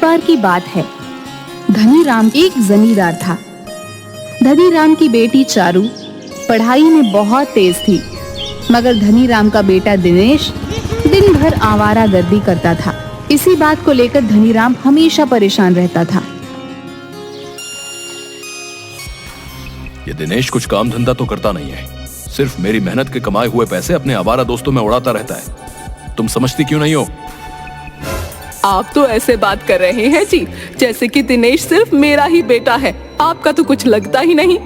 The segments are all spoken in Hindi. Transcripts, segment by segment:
बार की बात है। धनीराम एक जमींदार था। धनीराम की बेटी चारू पढ़ाई में बहुत तेज थी, मगर धनीराम का बेटा दिनेश दिन भर आवारागर्दी करता था। इसी बात को लेकर धनीराम हमेशा परेशान रहता था। ये दिनेश कुछ काम धंधा तो करता नहीं है, सिर्फ मेरी मेहनत के कमाए हुए पैसे अपने आवारा दोस्तों में उड़ाता रहता है। तुम समझती क्यों नहीं हो? आप तो ऐसे बात कर रहे हैं जी जैसे कि दिनेश सिर्फ मेरा ही बेटा है। आपका तो कुछ लगता ही नहीं।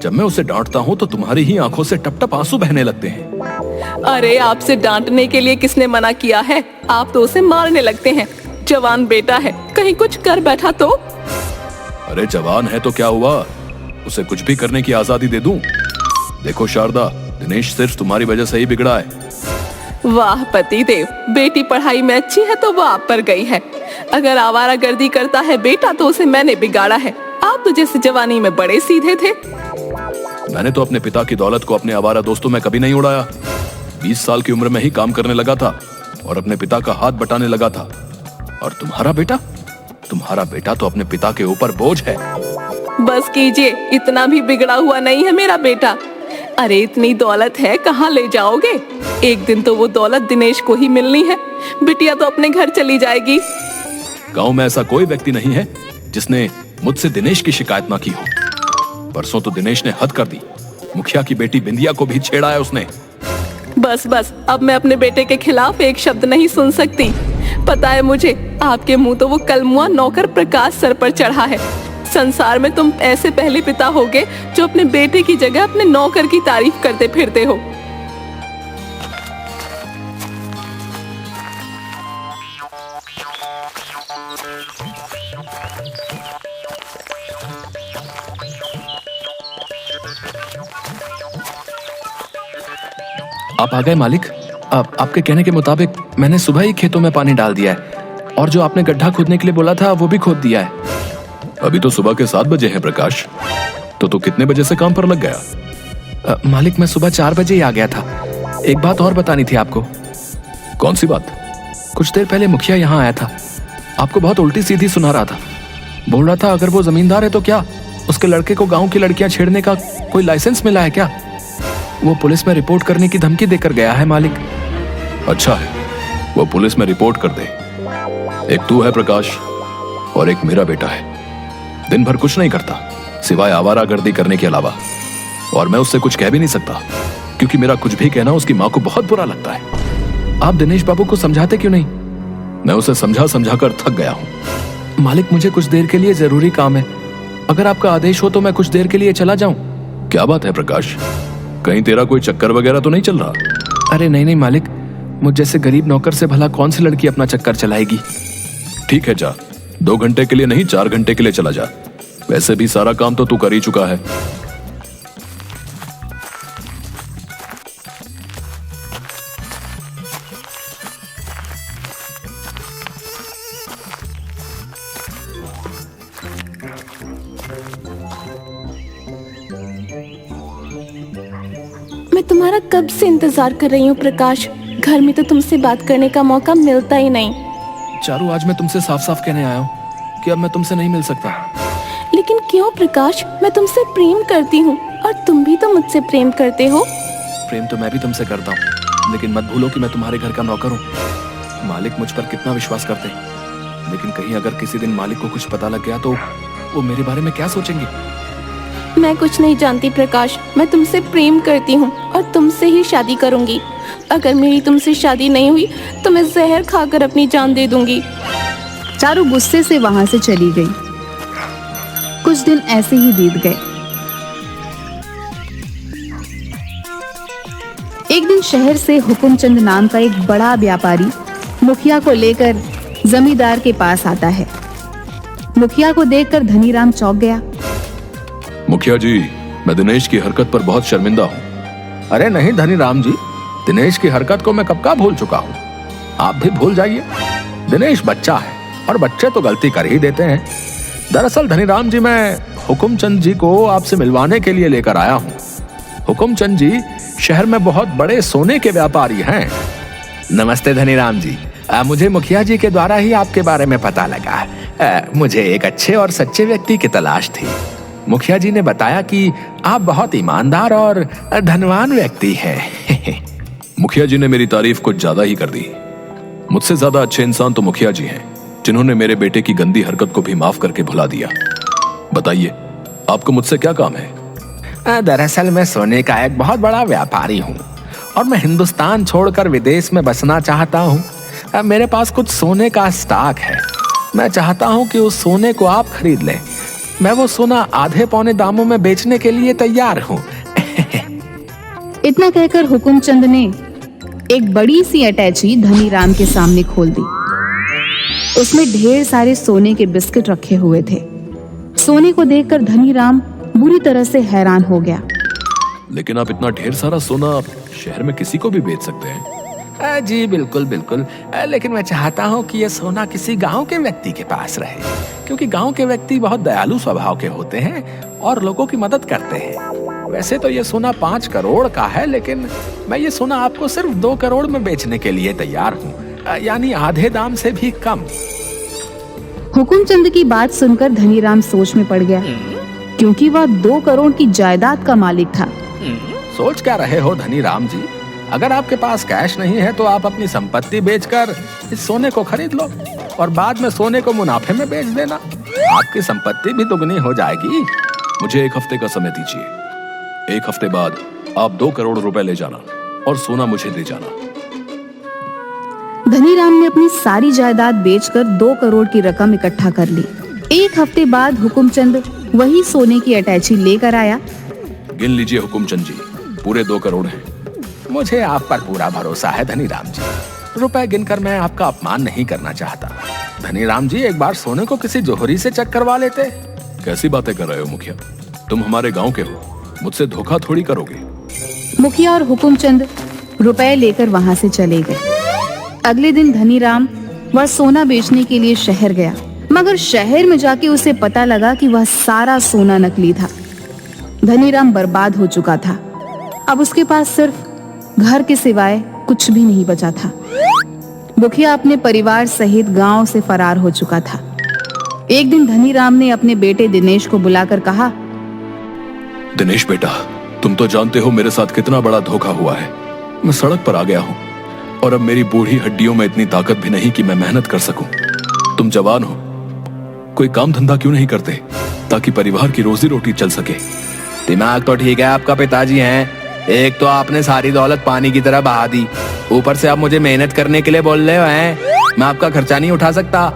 जब मैं उसे डांटता हूँ तो तुम्हारी ही आंखों से टप टप आंसू बहने लगते हैं। अरे आपसे डांटने के लिए किसने मना किया है? आप तो उसे मारने लगते हैं। जवान बेटा है, कहीं कुछ कर बैठा तो। अरे जवान है तो क्या हुआ, उसे कुछ भी करने की आजादी दे दूं? देखो शारदा, दिनेश सिर्फ तुम्हारी वजह से ही बिगड़ा है। वाह पतिदेव, बेटी पढ़ाई में अच्छी है तो वो आप पर गई है। अगर आवारागर्दी करता है बेटा तो उसे मैंने बिगाड़ा है। आप तो जैसे जवानी में बड़े सीधे थे। मैंने तो अपने पिता की दौलत को अपने आवारा दोस्तों में कभी नहीं उड़ाया। 20 साल की उम्र में ही काम करने लगा था और अपने पिता का हाथ बटाने लगा था। और तुम्हारा बेटा तो अपने पिता के ऊपर बोझ है। बस कीजिए, इतना भी बिगड़ा हुआ नहीं है मेरा बेटा। अरे इतनी दौलत है, कहाँ ले जाओगे? एक दिन तो वो दौलत दिनेश को ही मिलनी है। बिटिया तो अपने घर चली जाएगी। गांव में ऐसा कोई व्यक्ति नहीं है जिसने मुझसे दिनेश की शिकायत ना की हो। परसों तो दिनेश ने हद कर दी, मुखिया की बेटी बिंदिया को भी छेड़ा है उसने। बस अब मैं अपने बेटे के खिलाफ एक शब्द नहीं सुन सकती। पता है मुझे, आपके मुंह तो वो कलमुआ नौकर प्रकाश सर पर चढ़ा है। संसार में तुम ऐसे पहले पिता होगे जो अपने बेटे की जगह अपने नौकर की तारीफ करते फिरते हो। आप आ गए मालिक। आपके कहने के मुताबिक मैंने सुबह ही खेतों में पानी डाल दिया है और जो आपने गड्ढा खोदने के लिए बोला था वो भी खोद दिया है। अभी तो सुबह के 7 बजे हैं प्रकाश, तो तू कितने बजे से काम पर लग गया? मालिक मैं सुबह 4 बजे ही आ गया था। एक बात और बतानी थी आपको। कौन सी बात? कुछ देर पहले मुखिया यहाँ आया था, आपको बहुत उल्टी सीधी सुना रहा था। बोल रहा था अगर वो जमींदार है तो क्या उसके लड़के को गाँव की लड़कियां छेड़ने का कोई लाइसेंस मिला है क्या? वो पुलिस में रिपोर्ट करने की धमकी देकर गया है मालिक। अच्छा है, वो पुलिस में रिपोर्ट कर दे। एक तू है प्रकाश और एक मेरा बेटा है। दिन भर कुछ नहीं करता सिवाय आवारागर्दी करने के अलावा, और मैं उससे कुछ कह भी नहीं सकता क्योंकि मेरा कुछ भी कहना उसकी माँ को बहुत बुरा लगता है। आप दिनेश बाबू को समझाते क्यों नहीं? मैं उसे समझा कर थक गया हूँ। मालिक मुझे कुछ देर के लिए जरूरी काम है, अगर आपका आदेश हो तो मैं कुछ देर के लिए चला जाऊं। क्या बात है प्रकाश, कहीं तेरा कोई चक्कर वगैरह तो नहीं चल रहा? अरे नहीं मालिक, मुझ जैसे गरीब नौकर से भला कौन सी लड़की अपना चक्कर चलाएगी। ठीक है जा, 2 घंटे के लिए नहीं 4 घंटे के लिए चला जा। वैसे भी सारा काम तो तू कर ही चुका है। मैं तुम्हारा कब से इंतजार कर रही हूँ प्रकाश। घर में तो तुमसे बात करने का मौका मिलता ही नहीं। चारू, आज मैं तुमसे साफ साफ कहने आया हूँ कि अब मैं तुमसे नहीं मिल सकता। लेकिन क्यों प्रकाश? मैं तुमसे प्रेम करती हूँ और तुम भी तो मुझसे प्रेम करते हो। प्रेम तो मैं भी तुमसे करता हूँ, लेकिन मत भूलो कि मैं तुम्हारे घर का नौकर हूँ। मालिक मुझ पर कितना विश्वास करते हैं, लेकिन कहीं अगर किसी दिन मालिक को कुछ पता लग गया तो वो मेरे बारे में क्या सोचेंगे? मैं कुछ नहीं जानती प्रकाश, मैं तुमसे प्रेम करती हूँ और तुमसे ही शादी करूंगी। अगर मेरी तुमसे शादी नहीं हुई तो मैं जहर खाकर अपनी जान दे दूंगी। चारू गुस्से से वहां से चली गई। कुछ दिन ऐसे ही बीत गए। एक दिन शहर से हुकुमचंद नाम का एक बड़ा व्यापारी मुखिया को लेकर जमींदार के पास आता है। मुखिया को देखकर धनीराम चौंक गया। मुखिया जी, मैं दिनेश की हरकत पर बहुत शर्मिंदा हूँ। अरे नहीं धनीराम जी, दिनेश की हरकत को मैं कब का भूल चुका हूँ। आप भी भूल जाइए। दिनेश बच्चा है और बच्चे तो गलती कर ही देते हैं। दरअसल धनीराम जी, मैं हुकुमचंद जी को आपसे मिलवाने के लिए लेकर आया हूँ। हुकुमचंद जी शहर में बहुत बड़े सोने के व्यापारी हैं। नमस्ते धनीराम जी, मुझे मुखिया जी के द्वारा ही आपके बारे में पता लगा। मुझे एक अच्छे और सच्चे व्यक्ति की तलाश थी। मुखिया जी ने बताया कि आप बहुत ईमानदार और धनवान व्यक्ति हैं। मुखिया जी ने मेरी तारीफ कुछ ज्यादा ही कर दी। मुझसे ज्यादा अच्छे इंसान तो मुखिया जी हैं, जिन्होंने मेरे बेटे की गंदी हरकत को भी माफ करके भुला दिया। बताइए, आपको मुझसे क्या काम है? दरअसल मैं सोने का एक बहुत बड़ा व्यापारी हूँ और मैं हिंदुस्तान छोड़कर विदेश में बसना चाहता हूँ। मेरे पास कुछ सोने का स्टॉक है। मैं चाहता हूँ कि उस सोने को आप खरीद लें। मैं वो सोना आधे पौने दामों में बेचने के लिए तैयार हूँ। इतना कहकर हुकुमचंद ने एक बड़ी सी अटैची धनीराम के सामने खोल दी। उसमें ढेर सारे सोने के बिस्किट रखे हुए थे। सोने को देखकर धनीराम बुरी तरह से हैरान हो गया। लेकिन आप इतना ढेर सारा सोना शहर में किसी को भी बेच सकते हैं। जी बिल्कुल बिल्कुल, लेकिन मैं चाहता हूँ कि ये सोना किसी गांव के व्यक्ति के पास रहे, क्योंकि गांव के व्यक्ति बहुत दयालु स्वभाव के होते हैं और लोगों की मदद करते हैं। वैसे तो ये सोना 5 करोड़ का है, लेकिन मैं ये सोना आपको सिर्फ 2 करोड़ में बेचने के लिए तैयार हूँ, यानी आधे दाम से भी कम। हुकुमचंद की बात सुनकर धनीराम सोच में पड़ गया, क्योंकि वह 2 करोड़ की जायदाद का मालिक था। सोच क्या रहे हो धनीराम जी? अगर आपके पास कैश नहीं है तो आप अपनी संपत्ति बेचकर इस सोने को खरीद लो और बाद में सोने को मुनाफे में बेच देना। आपकी संपत्ति भी दुगनी हो जाएगी। मुझे 1 हफ्ते का समय दीजिए। 1 हफ्ते बाद आप 2 करोड़ रुपए ले जाना और सोना मुझे दे जाना। धनीराम ने अपनी सारी जायदाद बेचकर 2 करोड़ की रकम इकट्ठा कर ली। 1 हफ्ते बाद हुकुमचंद वही सोने की अटैची लेकर आया। गिन लीजिए हुकुमचंद जी, पूरे 2 करोड़ हैं। मुझे आप पर पूरा भरोसा है धनीराम जी। रुपए गिनकर मैं आपका अपमान नहीं करना चाहता। धनीराम जी, एक बार सोने को किसी जोहरी से चेक करवा लेते। कैसी बातें कर रहे हो मुखिया? तुम हमारे गांव के हो, मुझसे धोखा थोड़ी करोगे। मुखिया और हुकुमचंद रुपए लेकर वहां से चले गए। अगले दिन धनीराम वह सोना बेचने के लिए शहर गया, मगर शहर में जाके उसे पता लगा कि वह सारा सोना नकली था। धनीराम बर्बाद हो चुका था। अब उसके पास सिर्फ घर के सिवाय कुछ भी नहीं बचा था। मुखिया अपने परिवार सहित गांव से फरार हो चुका था। एक दिन धनीराम ने अपने बेटे दिनेश को बुलाकर कहा, दिनेश बेटा, तुम तो जानते हो मेरे साथ कितना बड़ा धोखा हुआ है। मैं सड़क पर आ गया हूँ और अब मेरी बूढ़ी हड्डियों में इतनी ताकत भी नहीं कि मैं मेहनत कर सकूं। तुम जवान हो, कोई काम धंधा क्यों नहीं करते ताकि परिवार की रोजी रोटी चल सके? दिमाग तो ठीक है आपका पिताजी हैं। एक तो आपने सारी दौलत पानी की तरह बहा दी, ऊपर से आप मुझे मेहनत करने के लिए बोल रहे हो हैं। मैं आपका खर्चा नहीं उठा सकता।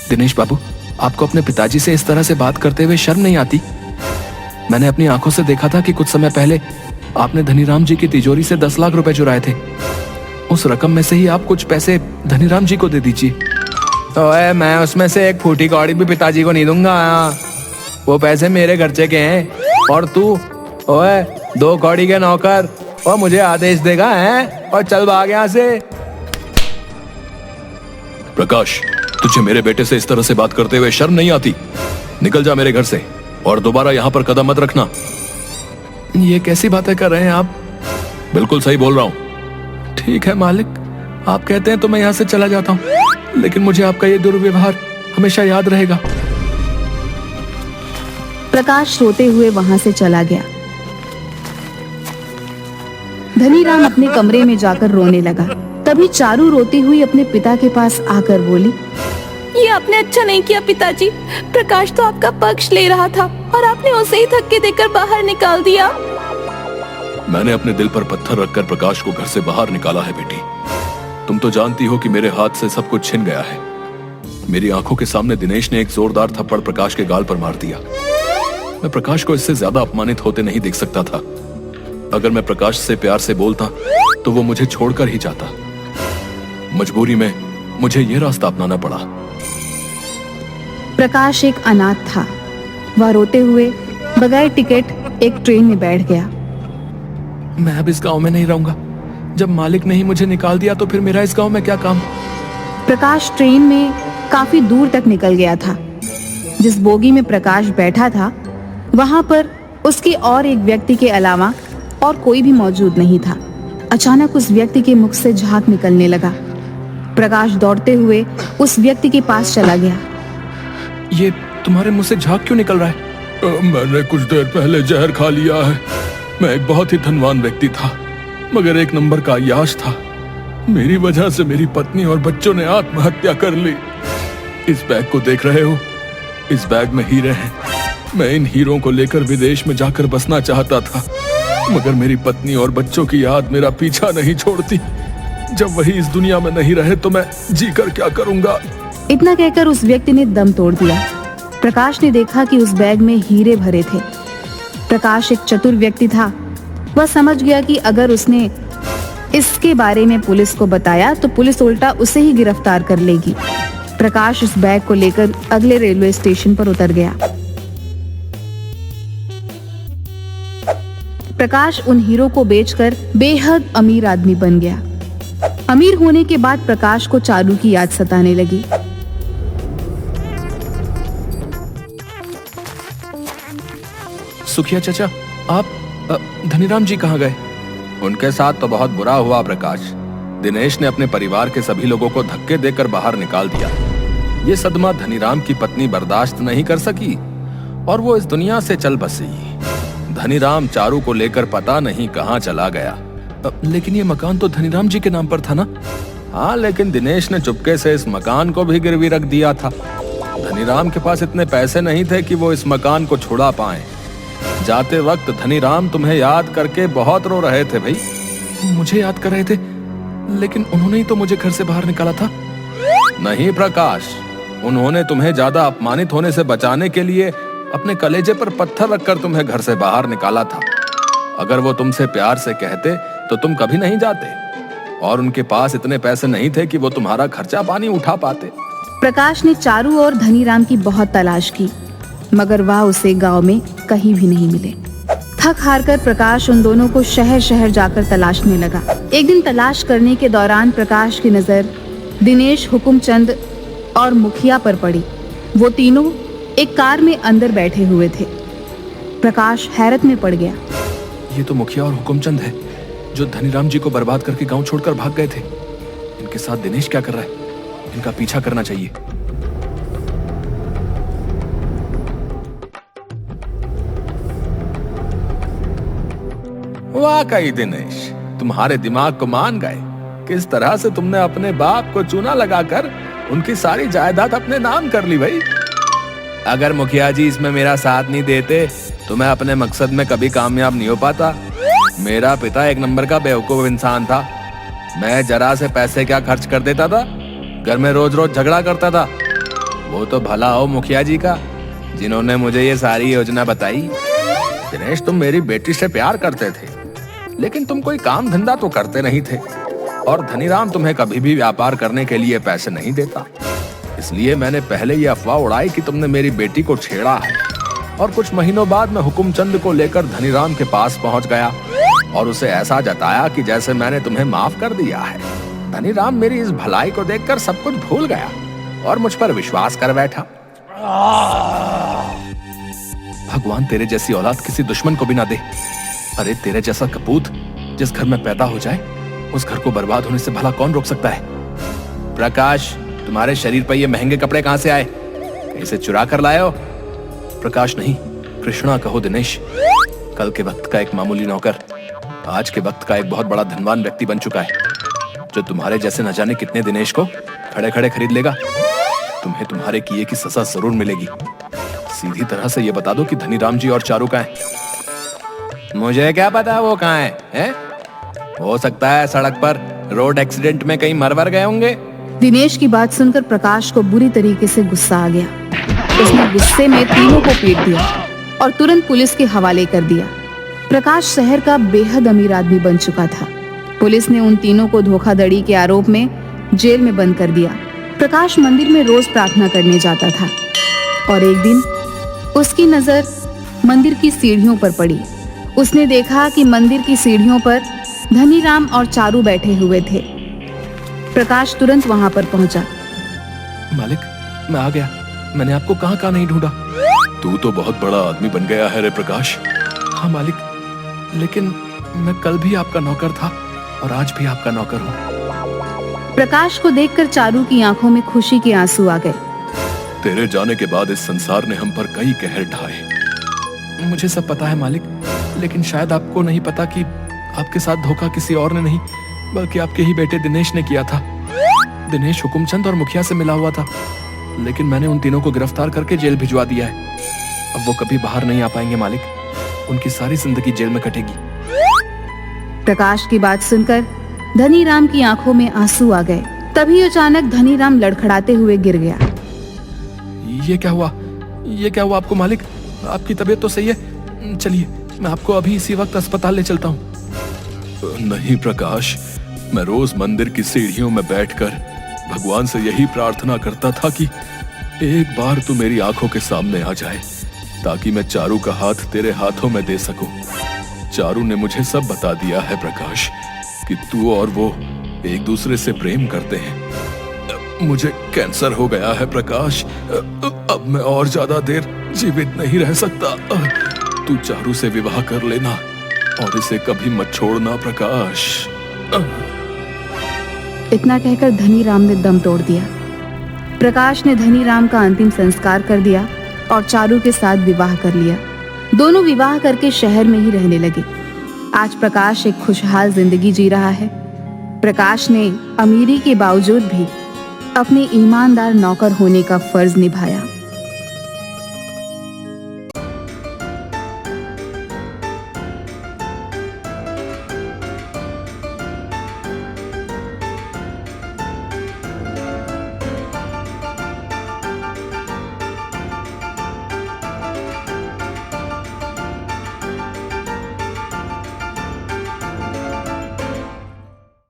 दिनेश बाबू, आपको अपने पिताजी से इस तरह से बात करते हुए शर्म नहीं आती? मैंने अपनी आंखों से देखा था कि कुछ समय पहले आपने धनीराम जी की तिजोरी से 10 लाख रुपए चुराए थे। उस रकम में से ही आप कुछ पैसे धनीराम जी को दे दीजिए। तो मैं उसमें से एक फूटी कौड़ी भी पिताजी को नहीं दूंगा। वो पैसे मेरे खर्चे के हैं और तू ओए 2 कौड़ी के नौकर और मुझे आदेश देगा हैं? और चल भाग यहाँ से। प्रकाश, तुझे मेरे बेटे से इस तरह से बात करते हुए शर्म नहीं आती? निकल जा मेरे घर से और दोबारा यहाँ पर कदम मत रखना। ये कैसी बातें कर रहे हैं आप? बिल्कुल सही बोल रहा हूँ। ठीक है मालिक, आप कहते हैं तो मैं यहाँ से चला जाता हूँ, लेकिन मुझे आपका ये दुर्व्यवहार हमेशा याद रहेगा। प्रकाश रोते हुए वहां से चला गया। धनीराम अपने कमरे में जाकर रोने लगा। तभी चारू रोती हुई अपने पिता के पास आकर बोली, ये आपने अच्छा नहीं किया पिताजी। प्रकाश तो आपका पक्ष ले रहा था और आपने उसे ही धक्के देकर बाहर निकाल दिया। मैंने अपने दिल पर पत्थर रखकर प्रकाश को घर से बाहर निकाला है बेटी। तुम तो जानती हो कि मेरे हाथ से सब कुछ छिन गया है। मेरी आंखों के सामने दिनेश ने एक जोरदार थप्पड़ प्रकाश के गाल पर मार दिया। मैं प्रकाश को इससे ज्यादा अपमानित होते नहीं देख सकता था। अगर मैं प्रकाश से प्यार से बोलता तो वो मुझे छोड़कर ही जाता। मजबूरी में मुझे यह रास्ता अपनाना पड़ा। प्रकाश एक अनाथ था। वह रोते हुए बगैर टिकट एक ट्रेन में बैठ गया। मैं अब इस गांव में नहीं रहूंगा। जब मालिक ने ही मुझे निकाल दिया तो फिर मेरा इस गांव में क्या काम? प्रकाश ट्रेन में काफी दूर तक निकल गया था। जिस बोगी में प्रकाश बैठा था वहां पर उसके और एक व्यक्ति के अलावा और कोई भी मौजूद नहीं था। अचानक उस व्यक्ति के मुख से झाग निकलने लगा। प्रकाश दौड़ते हुए उस व्यक्ति के पास चला गया। ये तुम्हारे मुंह से झाग क्यों निकल रहा है? मैंने कुछ देर पहले जहर खा लिया है। मैं एक बहुत ही धनवान व्यक्ति था, मगर एक नंबर का अय्याश था। मेरी वजह से मेरी पत्नी और बच्चों ने आत्महत्या कर ली। इस बैग को देख रहे हो? इस बैग में हीरे हैं। मैं इन हीरों को लेकर विदेश में जाकर बसना चाहता था, मगर मेरी पत्नी और बच्चों की याद मेरा पीछा नहीं छोड़ती। जब वही इस दुनिया में नहीं रहे तो मैं जीकर क्या करूंगा? इतना कहकर उस व्यक्ति ने दम तोड़ दिया। प्रकाश ने देखा कि उस बैग में हीरे भरे थे। प्रकाश एक चतुर व्यक्ति था। वह समझ गया कि अगर उसने इसके बारे में पुलिस को बताया तो पुलिस उल्टा उसे ही गिरफ्तार कर लेगी। प्रकाश उस बैग को लेकर अगले रेलवे स्टेशन पर उतर गया। प्रकाश उन हीरो को बेचकर बेहद अमीर आदमी बन गया। अमीर होने के बाद प्रकाश को चारू की याद सताने लगी। सुखिया चाचा, आप धनीराम जी कहाँ गए? उनके साथ तो बहुत बुरा हुआ प्रकाश। दिनेश ने अपने परिवार के सभी लोगों को धक्के देकर बाहर निकाल दिया। ये सदमा धनीराम की पत्नी बर्दाश्त नहीं कर सकी और वो इस दुनिया से चल बसी। धनीराम चारू को लेकर पता नहीं कहाँ चला गया। लेकिन ये मकान तो धनीराम जी के नाम पर था ना? हाँ, लेकिन दिनेश ने चुपके से इस मकान को भी गिरवी रख दिया था। धनीराम के पास इतने पैसे नहीं थे कि वो इस मकान को छुड़ा पाए। जाते वक्त धनीराम तुम्हें याद करके बहुत रो रहे थे भाई। मुझे याद कर रहे थे, लेकिन उन्होंने ही तो मुझे घर से बाहर निकाला था। नहीं प्रकाश, उन्होंने तुम्हें ज्यादा अपमानित होने से बचाने के लिए अपने कलेजे पर पत्थर रखकर तुम्हें घर से बाहर निकाला था। अगर वो तुमसे प्यार से कहते तो तुम कभी नहीं जाते, और उनके पास इतने पैसे नहीं थे कि वो तुम्हारा खर्चा पानी उठा पाते। प्रकाश ने चारू और धनीराम की बहुत तलाश की, मगर वह उसे गांव में कहीं भी नहीं मिले। थक हार कर प्रकाश उन दोनों को शहर शहर जाकर तलाशने लगा। एक दिन तलाश करने के दौरान प्रकाश की नजर दिनेश, हुकुमचंद और मुखिया पर पड़ी। वो तीनों एक कार में अंदर बैठे हुए थे। प्रकाश हैरत में पड़ गया। ये तो मुखिया और हुकुमचंद है जो धनीराम जी को बर्बाद करके गांव छोड़कर भाग गए थे। इनके साथ दिनेश क्या कर रहा है? इनका पीछा करना चाहिए। वाकई दिनेश, तुम्हारे दिमाग को मान गए। किस तरह से तुमने अपने बाप को चूना लगाकर उनकी सारी जायदाद अपने नाम कर ली भाई। अगर मुखिया जी इसमें मेरा साथ नहीं देते तो मैं अपने मकसद में कभी कामयाब नहीं हो पाता। मेरा पिता एक नंबर का बेवकूफ इंसान था। मैं जरा से पैसे क्या खर्च कर देता था, घर में रोज रोज झगड़ा करता था। वो तो भला हो मुखिया जी का, जिन्होंने मुझे ये सारी योजना बताई। दिनेश, तुम मेरी बेटी से प्यार करते थे, लेकिन तुम कोई काम धंधा तो करते नहीं थे, और धनीराम तुम्हें कभी भी व्यापार करने के लिए पैसे नहीं देता। इसलिए मैंने पहले ये अफवाह उड़ाई कि तुमने मेरी बेटी को छेड़ा है, और कुछ महीनों बाद मैं हुकुमचंद को लेकर धनीराम के पास पहुंच गया और उसे ऐसा जताया कि जैसे मैंने तुम्हें माफ कर दिया है। धनीराम मेरी इस भलाई को देखकर सब कुछ भूल गया और मुझ पर विश्वास कर बैठा। भगवान तेरे जैसी औलाद किसी दुश्मन को भी ना दे। अरे तेरे जैसा कपूत जिस घर में पैदा हो जाए, उस घर को बर्बाद होने से भला कौन रोक सकता है? प्रकाश, तुम्हारे शरीर पर ये महंगे कपड़े कहां से आए? इसे चुरा कर लाए हो? प्रकाश नहीं, कृष्णा कहो दिनेश। कल के वक्त का एक मामूली नौकर आज के वक्त का एक बहुत बड़ा धनवान व्यक्ति बन चुका है, जो तुम्हारे जैसे न जाने कितने दिनेश को खड़े खड़े खरीद लेगा। तुम्हें तुम्हारे किए की सजा जरूर मिलेगी। सीधी तरह से ये बता दो कि धनीराम जी और चारू कहाँ हैं? मुझे क्या पता वो कहाँ है? हो सकता है सड़क पर रोड एक्सीडेंट में कहीं मर गए होंगे। दिनेश की बात सुनकर प्रकाश को बुरी तरीके से गुस्सा आ गया। उसने गुस्से में तीनों को पीट दिया और तुरंत पुलिस के हवाले कर दिया। प्रकाश शहर का बेहद अमीर आदमी बन चुका था। पुलिस ने उन तीनों को धोखाधड़ी के आरोप में जेल में बंद कर दिया। प्रकाश मंदिर में रोज प्रार्थना करने जाता था और एक दिन उसकी नजर मंदिर की सीढ़ियों पर पड़ी। उसने देखा कि मंदिर की सीढ़ियों पर धनीराम और चारू बैठे हुए थे। प्रकाश तुरंत वहां पर पहुंचा। मालिक, मैं आ गया। मैंने आपको कहाँ नहीं ढूंढा। तू तो बहुत बड़ा आदमी बन गया है रे प्रकाश। हाँ मालिक, लेकिन मैं कल भी आपका नौकर था और आज भी आपका नौकर हूँ। प्रकाश को देखकर चारू की आंखों में खुशी के आंसू आ गए। तेरे जाने के बाद इस संसार ने हम पर कई कहर ढाए। मुझे सब पता है मालिक, लेकिन शायद आपको नहीं पता कि आपके साथ धोखा किसी और ने नहीं बल्कि आपके ही बेटे दिनेश ने किया था। दिनेश हुकुमचंद और मुखिया से मिला हुआ था, लेकिन मैंने उन तीनों को गिरफ्तार करके जेल भिजवा दिया है। अब वो कभी बाहर नहीं आ पाएंगे मालिक, उनकी सारी जिंदगी जेल में कटेगी। प्रकाश की बात सुनकर धनीराम की आंखों में आंसू आ गए। तभी अचानक धनीराम लड़खड़ाते हुए गिर गया। ये क्या हुआ? ये क्या हुआ आपको मालिक? आपकी तबीयत तो सही है? चलिए मैं आपको अभी इसी वक्त अस्पताल ले चलता हूँ। नहीं प्रकाश, मैं रोज मंदिर की सीढ़ियों में बैठकर भगवान से यही प्रार्थना करता था कि एक बार तू मेरी आंखों के सामने आ जाए ताकि मैं चारू का हाथ तेरे हाथों में दे सकूं। चारू ने मुझे सब बता दिया है प्रकाश कि तू और वो एक दूसरे से प्रेम करते हैं। मुझे कैंसर हो गया है प्रकाश, अब मैं और ज्यादा देर जीवित नहीं रह सकता। तू चारू से विवाह कर लेना और इसे कभी मत छोड़ना प्रकाश। इतना कहकर धनीराम ने दम तोड़ दिया। प्रकाश ने धनीराम का अंतिम संस्कार कर दिया और चारू के साथ विवाह कर लिया। दोनों विवाह करके शहर में ही रहने लगे। आज प्रकाश एक खुशहाल जिंदगी जी रहा है। प्रकाश ने अमीरी के बावजूद भी अपने ईमानदार नौकर होने का फर्ज निभाया।